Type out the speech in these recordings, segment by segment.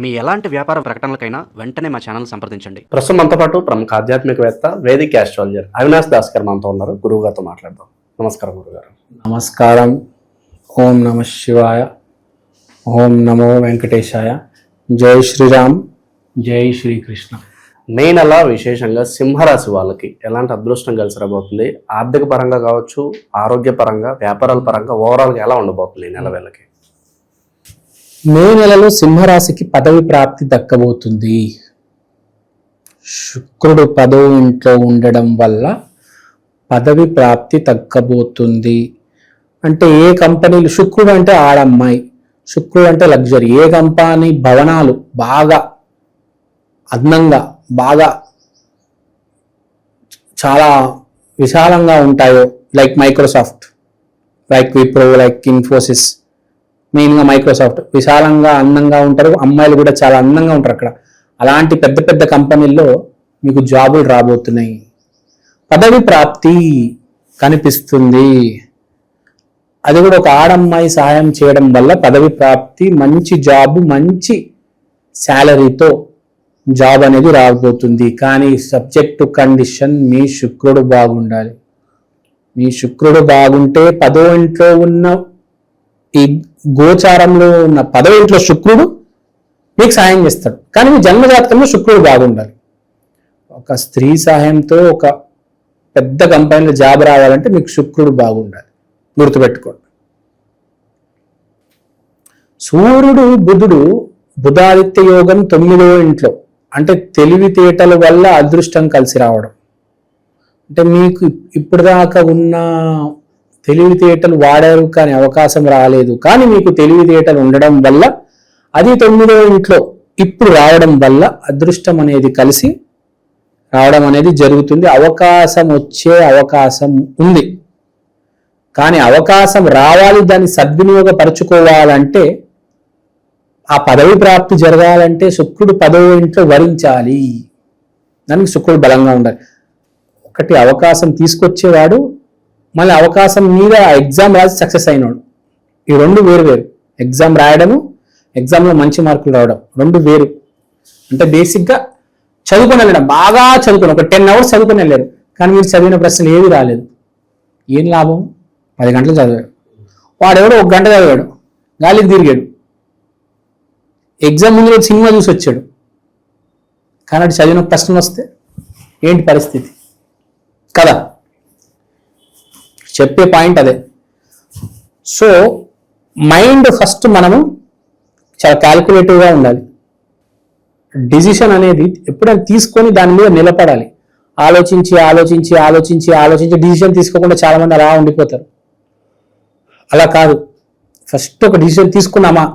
మీ ఎలాంటి వ్యాపార ప్రకటనలకైనా వెంటనే మా ఛానల్ సంప్రదించండి. ప్రస్తుతం మనతో పాటు ప్రముఖ ఆధ్యాత్మికవేత్త వేదిక్ ఆస్ట్రాలజర్ అవినాష్ దాస్ గారు మనతో ఉన్నారు. గురువు గారితో మాట్లాడదాం. నమస్కారం గురుగారు. నమస్కారం. ఓం నమ శివాయ, ఓం నమో వెంకటేశాయ. జై శ్రీరామ్, జై శ్రీకృష్ణ. మే నెల విశేషంగా సింహరాశి వాళ్ళకి ఎలాంటి అదృష్టం కలిసి రాబోతుంది? ఆర్థిక పరంగా కావచ్చు, ఆరోగ్య పరంగా, వ్యాపారాల పరంగా ఓవరాల్గా ఎలా ఉండబోతుంది ఈ నెల వేళకి? మే నెలలో సింహరాశికి పదవి ప్రాప్తి దక్కబోతుంది. శుక్రుడు 10వ ఇంట్లో ఉండడం వల్ల పదవి ప్రాప్తి దక్కబోతుంది. అంటే ఏ కంపెనీలు, శుక్రుడు అంటే ఆడమ్మాయి, శుక్రుడు అంటే లగ్జరీ, ఏ కంపెనీ భవనాలు బాగా అందంగా, బాగా చాలా విశాలంగా ఉంటాయో, like Microsoft, like Wipro, like Infosys, మెయిన్గా మైక్రోసాఫ్ట్ విశాలంగా అందంగా ఉంటారు. అమ్మాయిలు కూడా చాలా అందంగా ఉంటారు అక్కడ. అలాంటి పెద్ద పెద్ద కంపెనీల్లో మీకు జాబులు రాబోతున్నాయి. పదవి ప్రాప్తి కనిపిస్తుంది. అది కూడా ఒక ఆడమ్మాయి సహాయం చేయడం వల్ల పదవి ప్రాప్తి, మంచి జాబు, మంచి శాలరీతో జాబ్ అనేది రాబోతుంది. కానీ సబ్జెక్టు కండిషన్, మీ శుక్రుడు బాగుండాలి. మీ శుక్రుడు బాగుంటే 10వ ఇంట్లో ఉన్న, ఈ గోచారంలో ఉన్న 10వ ఇంట్లో శుక్రుడు మీకు సహాయం చేస్తాడు. కానీ మీ జన్మజాతకంలో శుక్రుడు బాగుండాలి. ఒక స్త్రీ సహాయంతో ఒక పెద్ద కంపెనీలో జాబ్ రావాలంటే మీకు శుక్రుడు బాగుండాలి. గుర్తుపెట్టుకోండి. సూర్యుడు, బుధుడు, బుధాదిత్య యోగం 9వ ఇంట్లో, అంటే తెలివితేటల వల్ల అదృష్టం కలిసి రావడం. అంటే మీకు ఇప్పుడు దాకా ఉన్న తెలివితేటలు వాడారు కానీ అవకాశం రాలేదు. కానీ మీకు తెలివితేటలు ఉండడం వల్ల అది 9వ ఇంట్లో ఇప్పుడు రావడం వల్ల అదృష్టం అనేది కలిసి రావడం అనేది జరుగుతుంది. అవకాశం వచ్చే అవకాశం ఉంది. కానీ అవకాశం రావాలి, దాన్ని సద్వినియోగపరచుకోవాలంటే, ఆ పదవి ప్రాప్తి జరగాలంటే శుక్రుడు 10వ ఇంట్లో వరించాలి. దానికి శుక్రుడు బలంగా ఉండాలి. ఒకటి అవకాశం తీసుకొచ్చేవాడు, మళ్ళీ అవకాశం మీద ఎగ్జామ్ రాసి సక్సెస్ అయినాడు. ఈ రెండు వేరు వేరు. ఎగ్జామ్ రాయడము, ఎగ్జామ్లో మంచి మార్కులు రావడం రెండు వేరు. అంటే బేసిక్గా చదువుకొని వెళ్ళడం, బాగా చదువుకుని ఒక 10 hours చదువుకొని వెళ్ళారు, కానీ మీరు చదివిన ప్రశ్నలు ఏవి రాలేదు. ఏం లాభం? 10 గంటలు చదివాడు. వాడెవడో 1 గంట చదివాడు, గాలికి తిరిగాడు. ఎగ్జామ్ ముందు రోజు సినిమా చూసి వచ్చాడు, కానీ అటు చదివిన ప్రశ్నలు వస్తే ఏంటి పరిస్థితి కదా? చెప్పే పాయింట్ అదే. సో మైండ్ ఫస్ట్ మనము చాలా క్యాల్కులేటివ్గా ఉండాలి. డిసిషన్ అనేది ఎప్పుడైనా తీసుకొని దాని మీద నిలబడాలి. ఆలోచించి ఆలోచించి ఆలోచించి ఆలోచించి డిసిషన్ తీసుకోకుండా చాలా మంది అలా ఉండిపోతారు. అలా కాదు. ఫస్ట్ ఒక డిసిషన్ తీసుకున్నామా,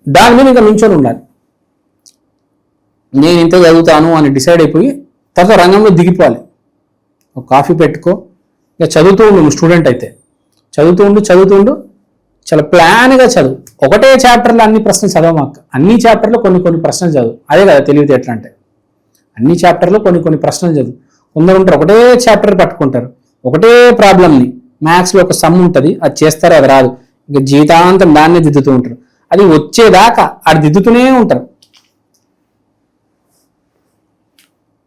దాని మీద ఇంకా నించొని ఉండాలి. నేను ఇంత చదువుతాను అని డిసైడ్ అయిపోయి తర్వాత రంగంలో దిగిపోవాలి. ఒక కాఫీ పెట్టుకో, ఇక చదువుతూ ఉండు. నువ్వు స్టూడెంట్ అయితే చదువుతూ ఉండు. చాలా ప్లాన్గా చదువు. ఒకటే చాప్టర్లో అన్ని ప్రశ్నలు చదవమాక. అన్ని చాప్టర్లో కొన్ని ప్రశ్నలు చదువు. అదే కదా తెలివితేటలు అంటే. అన్ని చాప్టర్లో కొన్ని ప్రశ్నలు చదువు. కొందరు ఉంటారు ఒకటే చాప్టర్ పట్టుకుంటారు, ఒకటే ప్రాబ్లమ్ని. మ్యాథ్స్లో ఒక సమ్ ఉంటుంది, అది చేస్తారు, అది రాదు, ఇక జీవితాంతం దాన్నే దిద్దుతూ ఉంటారు. అది వచ్చేదాకా అది దిద్దుతూనే ఉంటారు.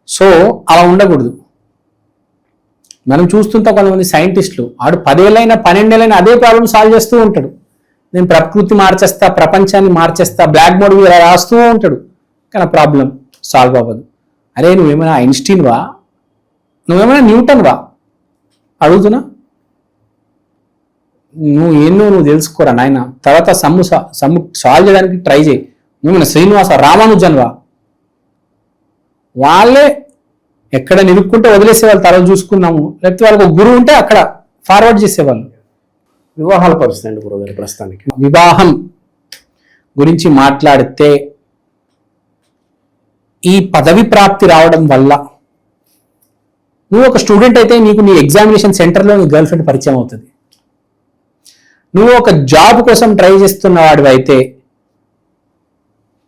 సో అలా ఉండకూడదు. మనం చూస్తుంటే కొంతమంది సైంటిస్టులు, ఆడు 10 ఏళ్ళైనా 12 ఏళ్ళైనా అదే ప్రాబ్లం సాల్వ్ చేస్తూ ఉంటాడు. నేను ప్రకృతి మార్చేస్తా, ప్రపంచాన్ని మార్చేస్తా, బ్లాక్ బోర్డ్ మీద రాస్తూ ఉంటాడు, కానీ ప్రాబ్లం సాల్వ్ అవ్వదు. అరే నువ్వేమైనా ఐన్స్టీన్ వా? నువ్వేమైనా న్యూటన్ వా? అడుగుతున్నా. నువ్వు తెలుసుకోరా నాయన. తర్వాత సమ్ము సాల్వ్ చేయడానికి ట్రై చేయి. నువ్వేమైనా శ్రీనివాస రామానుజన్ వా? వాళ్ళే ఎక్కడ నిలుక్కుంటే వదిలేసేవాళ్ళు, తర్వాత చూసుకున్నాము. లేకపోతే వాళ్ళకి ఒక గురువు ఉంటే అక్కడ ఫార్వర్డ్ చేసేవాళ్ళు. వివాహాల పరిస్థితి అండి గురువు గారు ప్రస్తుతానికి? వివాహం గురించి మాట్లాడితే, ఈ పదవి ప్రాప్తి రావడం వల్ల, నువ్వు ఒక స్టూడెంట్ అయితే నీకు నీ ఎగ్జామినేషన్ సెంటర్లో నీ గర్ల్ ఫ్రెండ్ పరిచయం అవుతుంది. నువ్వు ఒక జాబ్ కోసం ట్రై చేస్తున్న వాడివి అయితే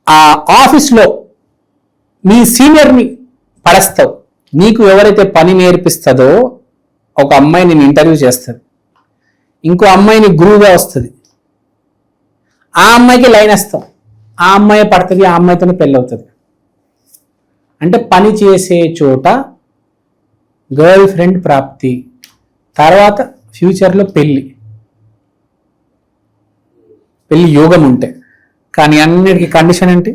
ఆ ఆఫీస్లో నీ సీనియర్ని పడేస్తావు. నీకు ఎవరైతే పని నేర్పిస్తుందో ఒక అమ్మాయి నేను ఇంటర్వ్యూ చేస్తుంది, ఇంకో అమ్మాయిని గురువుగా వస్తుంది, ఆ అమ్మాయికి లైన్ వేస్తావు. ఆ అమ్మాయి పడుతుంది, ఆ అమ్మాయితోనే పెళ్ళి అవుతుంది. అంటే పని చేసే చోట గర్ల్ ఫ్రెండ్ ప్రాప్తి, తర్వాత ఫ్యూచర్లో పెళ్ళి యోగం ఉంటే. కానీ అన్నిటికీ కండిషన్ ఏంటి?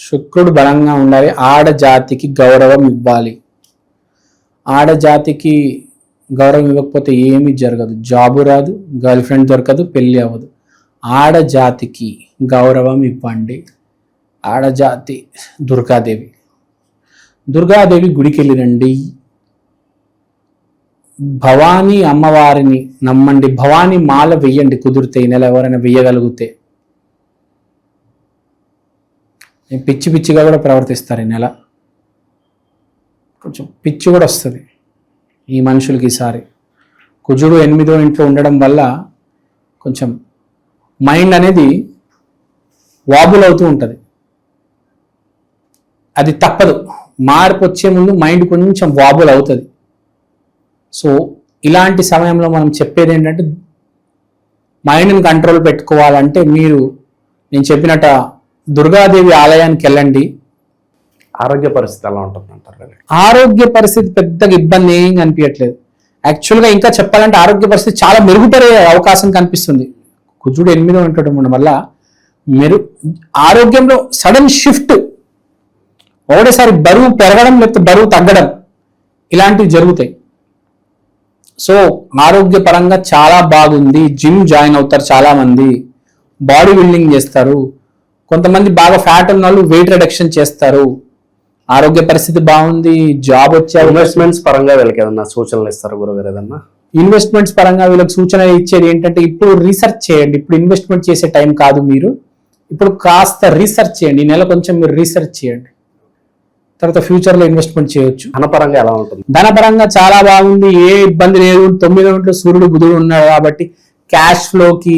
శుక్రుడు బలంగా ఉండాలి, ఆడజాతికి గౌరవం ఇవ్వాలి. ఆడజాతికి గౌరవం ఇవ్వకపోతే ఏమీ జరగదు, జాబు రాదు, గర్ల్ ఫ్రెండ్ దొరకదు, పెళ్ళి అవ్వదు. ఆడజాతికి గౌరవం ఇవ్వండి. ఆడజాతి దుర్గాదేవి గుడికి వెళ్ళిరండి. భవానీ అమ్మవారిని నమ్మండి. భవానీ మాల వెయ్యండి కుదిరితే, ఈ నెల ఎవరైనా వెయ్యగలిగితే. పిచ్చిగా కూడా ప్రవర్తిస్తారు ఈ నెల, కొంచెం పిచ్చి కూడా వస్తుంది ఈ మనుషులకి ఈసారి. కుజుడు 8వ ఇంట్లో ఉండడం వల్ల కొంచెం మైండ్ అనేది వాబుల్ అవుతూ ఉంటుంది. అది తప్పదు, మార్పు వచ్చే ముందు మైండ్ కొంచెం వాబుల్ అవుతుంది. సో ఇలాంటి సమయంలో మనం చెప్పేది ఏంటంటే, మైండ్ని కంట్రోల్ పెట్టుకోవాలంటే మీరు నేను చెప్పినట్ట దుర్గాదేవి ఆలయానికి వెళ్ళండి. ఆరోగ్య పరిస్థితి ఎలా ఉంటుంది అంటారు? ఆరోగ్య పరిస్థితి పెద్దగా ఇబ్బంది ఏం కనిపించట్లేదు. యాక్చువల్గా ఇంకా చెప్పాలంటే ఆరోగ్య పరిస్థితి చాలా మెరుగుపడే అవకాశం కనిపిస్తుంది. కుజుడు 8వ ఉండడం వల్ల ఆరోగ్యంలో సడన్ షిఫ్ట్, ఒకటేసారి బరువు పెరగడం లేకపోతే బరువు తగ్గడం ఇలాంటివి జరుగుతాయి. సో ఆరోగ్యపరంగా చాలా బాగుంది. జిమ్ జాయిన్ అవుతారు చాలా మంది, బాడీ బిల్డింగ్ చేస్తారు. కొంతమంది బాగా ఫ్యాట్ ఉన్న వాళ్ళు వెయిట్ రిడక్షన్ చేస్తారు. ఆరోగ్య పరిస్థితి బాగుంది, జాబ్ వచ్చే. ఇన్వెస్ట్మెంట్స్ పరంగా వీళ్ళకి ఏదన్నా సూచనలు ఇస్తారు గురుగారు? ఏదన్నా ఇన్వెస్ట్మెంట్స్ పరంగా వీళ్ళకి సూచన ఇచ్చేది ఏంటంటే, ఇప్పుడు రీసెర్చ్ చేయండి. ఇప్పుడు ఇన్వెస్ట్మెంట్ చేసే టైం కాదు, మీరు ఇప్పుడు కాస్త రీసెర్చ్ చేయండి. ఈ నెల కొంచెం మీరు రీసెర్చ్ చేయండి, తర్వాత ఫ్యూచర్లో ఇన్వెస్ట్మెంట్ చేయొచ్చు. ధనపరంగా ఎలా ఉంటుంది? ధనపరంగా చాలా బాగుంది, ఏ ఇబ్బంది లేదు. 9వ ఇంట్లో సూర్యుడు బుధుడు ఉన్నాడు కాబట్టి క్యాష్ ఫ్లోకి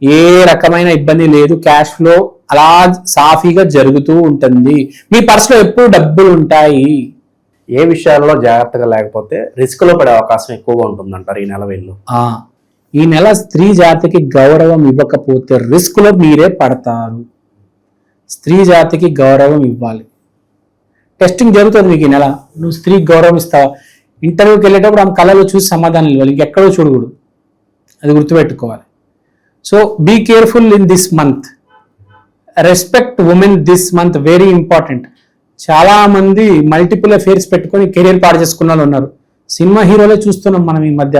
ఏ రకమైన ఇబ్బంది లేదు. క్యాష్ ఫ్లో అలా సాఫీగా జరుగుతూ ఉంటుంది. మీ పర్సులో ఎప్పుడు డబ్బులు ఉంటాయి. ఏ విషయాల్లో జాగ్రత్తగా లేకపోతే రిస్క్ లో పడే అవకాశం ఎక్కువగా ఉంటుందంటారు ఈ నెల వీళ్ళు? ఈ నెల స్త్రీ జాతికి గౌరవం ఇవ్వకపోతే రిస్క్ లో మీరే పడతారు. స్త్రీ జాతికి గౌరవం ఇవ్వాలి. టెస్టింగ్ జరుగుతుంది మీకు ఈ నెల. నువ్వు స్త్రీకి గౌరవం ఇస్తావా? ఇంటర్వ్యూకి వెళ్ళేటప్పుడు ఆమె కళలో చూసి సమాధానం ఇవ్వాలి, ఇంకెక్కడో చూడకూడదు. అది గుర్తుపెట్టుకోవాలి. So be careful in this month. Respect women this month, very important. చాలా మంది మల్టిపుల్ అఫేర్స్ పెట్టుకొని కెరీర్ పాడు చేసుకున్న వాళ్ళు ఉన్నారు. సినిమా హీరోలే చూస్తున్నాం మనం ఈ మధ్య.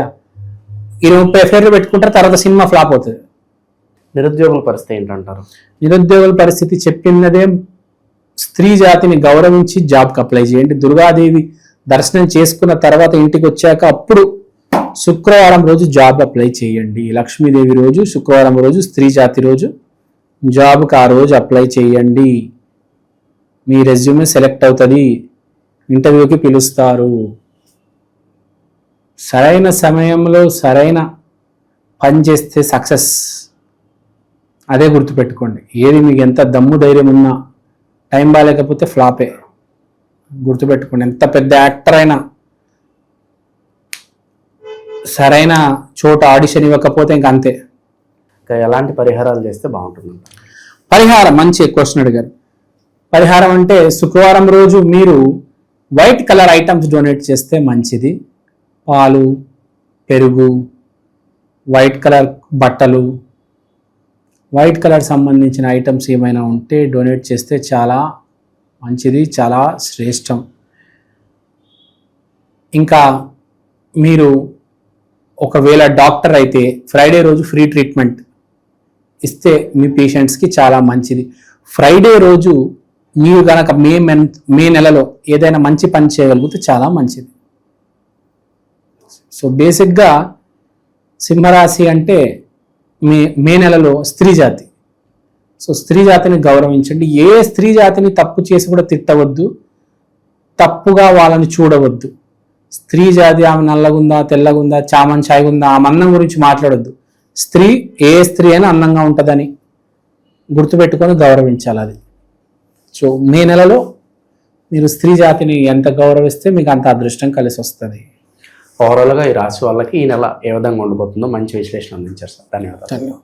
20-30 అఫేర్లు పెట్టుకుంటారు, తర్వాత సినిమా ఫ్లాప్ అవుతుంది. నిరుద్యోగుల పరిస్థితి ఏంటంటారు? నిరుద్యోగుల పరిస్థితి చెప్పినదే, స్త్రీ జాతిని గౌరవించి జాబ్కి అప్లై చేయండి. దుర్గాదేవి దర్శనం చేసుకున్న తర్వాత ఇంటికి వచ్చాక అప్పుడు శుక్రవారం రోజు జాబ్ అప్లై చేయండి. లక్ష్మీదేవి రోజు, శుక్రవారం రోజు, స్త్రీ జాతి రోజు జాబ్కి ఆ రోజు అప్లై చేయండి. మీ రెజ్యూమే సెలెక్ట్ అవుతుంది, ఇంటర్వ్యూకి పిలుస్తారు. సరైన సమయంలో సరైన పని చేస్తే సక్సెస్. అదే గుర్తుపెట్టుకోండి. ఏది మీకు ఎంత దమ్ము ధైర్యం ఉన్నా టైం బాగాలేకపోతే ఫ్లాపే. గుర్తుపెట్టుకోండి. ఎంత పెద్ద యాక్టర్ అయినా సరైన చోట ఆడిషన్ ఇవ్వకపోతే ఇంక అంతే. ఎలాంటి పరిహారాలు చేస్తే బాగుంటుంది? పరిహారం మంచి క్వశ్చన్ అడిగారు. పరిహారం అంటే శుక్రవారం రోజు మీరు వైట్ కలర్ ఐటమ్స్ డొనేట్ చేస్తే మంచిది. పాలు, పెరుగు, వైట్ కలర్ బట్టలు, వైట్ కలర్ సంబంధించిన ఐటమ్స్ ఏమైనా ఉంటే డొనేట్ చేస్తే చాలా మంచిది, చాలా శ్రేష్టం. ఇంకా మీరు ఒకవేళ డాక్టర్ అయితే ఫ్రైడే రోజు ఫ్రీ ట్రీట్మెంట్ ఇస్తే మీ పేషెంట్స్కి చాలా మంచిది. ఫ్రైడే రోజు మీరు కనుక మే నెలలో ఏదైనా మంచి పని చేయగలిగితే చాలా మంచిది. సో బేసిక్గా సింహరాశి అంటే మే నెలలో స్త్రీ జాతి. సో స్త్రీ జాతిని గౌరవించండి. ఏ స్త్రీ జాతిని తప్పు చేసి కూడా తిట్టవద్దు, తప్పుగా వాళ్ళని చూడవద్దు. స్త్రీ జాతి ఆమె నల్లగుందా, తెల్లగుందా, చామన్ ఛాయ్ ఉందా, ఆమె అన్నం గురించి మాట్లాడొద్దు. స్త్రీ ఏ స్త్రీ అయినా అందంగా ఉంటుందని గుర్తుపెట్టుకొని గౌరవించాలి. అది సో మే నెలలో మీరు స్త్రీ జాతిని ఎంత గౌరవిస్తే మీకు అంత అదృష్టం కలిసి వస్తుంది. ఓవరాల్గా ఈ రాశి వాళ్ళకి ఈ నెల ఏ విధంగా ఉండబోతుందో మంచి విశ్లేషణ అందించారు సార్. ధన్యవాదాలు.